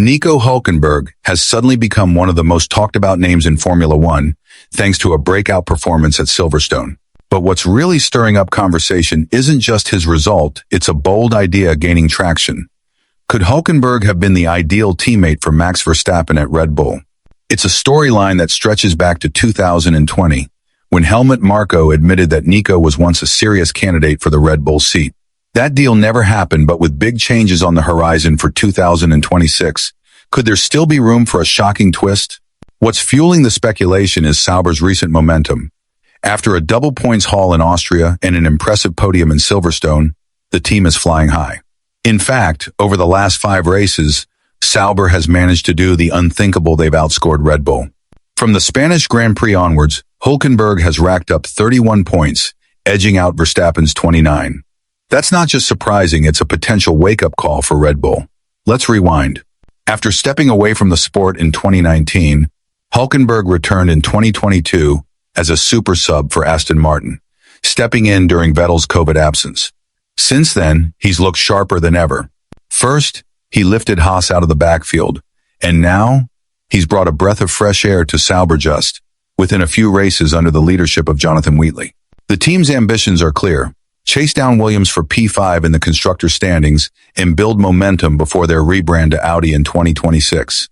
Nico Hulkenberg has suddenly become one of the most talked about names in Formula One, thanks to a breakout performance at Silverstone. But what's really stirring up conversation isn't just his result, it's a bold idea gaining traction. Could Hulkenberg have been the ideal teammate for Max Verstappen at Red Bull? It's a storyline that stretches back to 2020, when Helmut Marko admitted that Nico was once a serious candidate for the Red Bull seat. That deal never happened, but with big changes on the horizon for 2026, could there still be room for a shocking twist? What's fueling the speculation is Sauber's recent momentum. After a double points haul in Austria and an impressive podium in Silverstone, the team is flying high. In fact, over the last 5 races, Sauber has managed to do the unthinkable. They've outscored Red Bull. From the Spanish Grand Prix onwards, Hulkenberg has racked up 31 points, edging out Verstappen's 29. That's not just surprising, it's a potential wake-up call for Red Bull. Let's rewind. After stepping away from the sport in 2019, Hulkenberg returned in 2022 as a super sub for Aston Martin, stepping in during Vettel's COVID absence. Since then, he's looked sharper than ever. First, he lifted Haas out of the backfield, and now he's brought a breath of fresh air to Sauber just within a few races under the leadership of Jonathan Wheatley. The team's ambitions are clear. Chase down Williams for P5 in the constructors' standings and build momentum before their rebrand to Audi in 2026.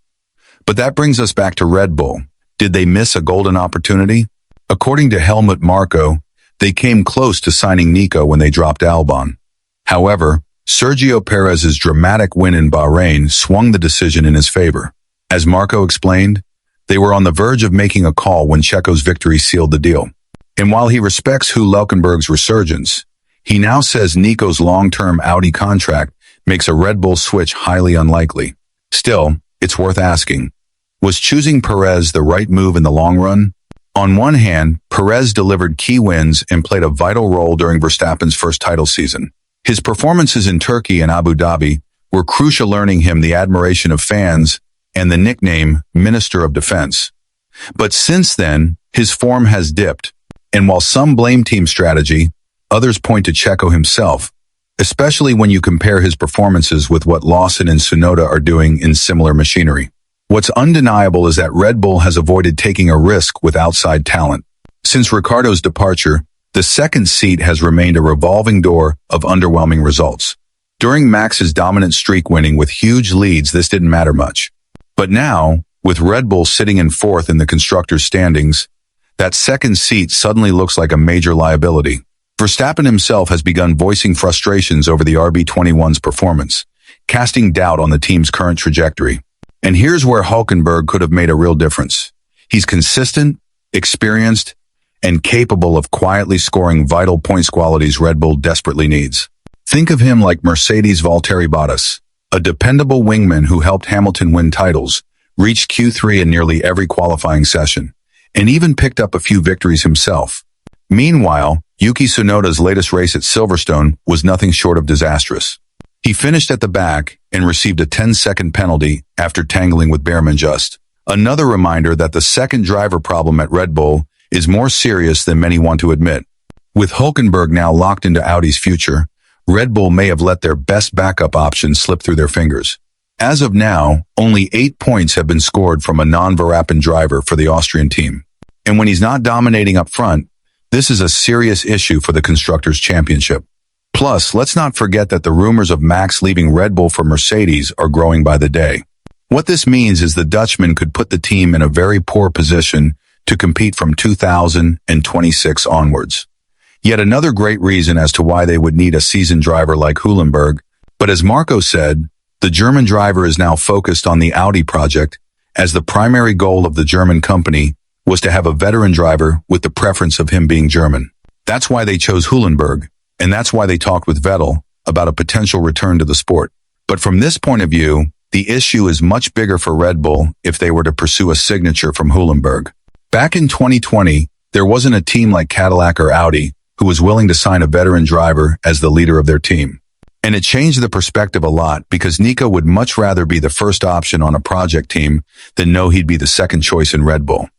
But that brings us back to Red Bull. Did they miss a golden opportunity? According to Helmut Marko, they came close to signing Nico when they dropped Albon. However, Sergio Perez's dramatic win in Bahrain swung the decision in his favor. As Marko explained, they were on the verge of making a call when Checo's victory sealed the deal. And while he respects Hulkenberg's resurgence, he now says Nico's long-term Audi contract makes a Red Bull switch highly unlikely. Still, it's worth asking, was choosing Perez the right move in the long run? On one hand, Perez delivered key wins and played a vital role during Verstappen's first title season. His performances in Turkey and Abu Dhabi were crucial, earning him the admiration of fans and the nickname Minister of Defense. But since then, his form has dipped, and while some blame team strategy, others point to Checo himself, especially when you compare his performances with what Lawson and Tsunoda are doing in similar machinery. What's undeniable is that Red Bull has avoided taking a risk with outside talent. Since Ricciardo's departure, the second seat has remained a revolving door of underwhelming results. During Max's dominant streak winning with huge leads, this didn't matter much. But now, with Red Bull sitting in 4th in the constructors' standings, that second seat suddenly looks like a major liability. Verstappen himself has begun voicing frustrations over the RB21's performance, casting doubt on the team's current trajectory. And here's where Hulkenberg could have made a real difference. He's consistent, experienced, and capable of quietly scoring vital points, qualities Red Bull desperately needs. Think of him like Mercedes' Valtteri Bottas, a dependable wingman who helped Hamilton win titles, reached Q3 in nearly every qualifying session, and even picked up a few victories himself. Meanwhile, Yuki Tsunoda's latest race at Silverstone was nothing short of disastrous. He finished at the back and received a 10-second penalty after tangling with Behrman just. Another reminder that the second driver problem at Red Bull is more serious than many want to admit. With Hulkenberg now locked into Audi's future, Red Bull may have let their best backup option slip through their fingers. As of now, only 8 points have been scored from a non-Verstappen driver for the Austrian team. And when he's not dominating up front, this is a serious issue for the Constructors' Championship. Plus, let's not forget that the rumors of Max leaving Red Bull for Mercedes are growing by the day. What this means is the Dutchman could put the team in a very poor position to compete from 2026 onwards. Yet another great reason as to why they would need a seasoned driver like Hulkenberg. But as Marko said, the German driver is now focused on the Audi project, as the primary goal of the German company was to have a veteran driver with the preference of him being German. That's why they chose Hulkenberg, and that's why they talked with Vettel about a potential return to the sport. But from this point of view, the issue is much bigger for Red Bull if they were to pursue a signature from Hulkenberg. Back in 2020, there wasn't a team like Cadillac or Audi who was willing to sign a veteran driver as the leader of their team. And it changed the perspective a lot because Nico would much rather be the first option on a project team than know he'd be the second choice in Red Bull.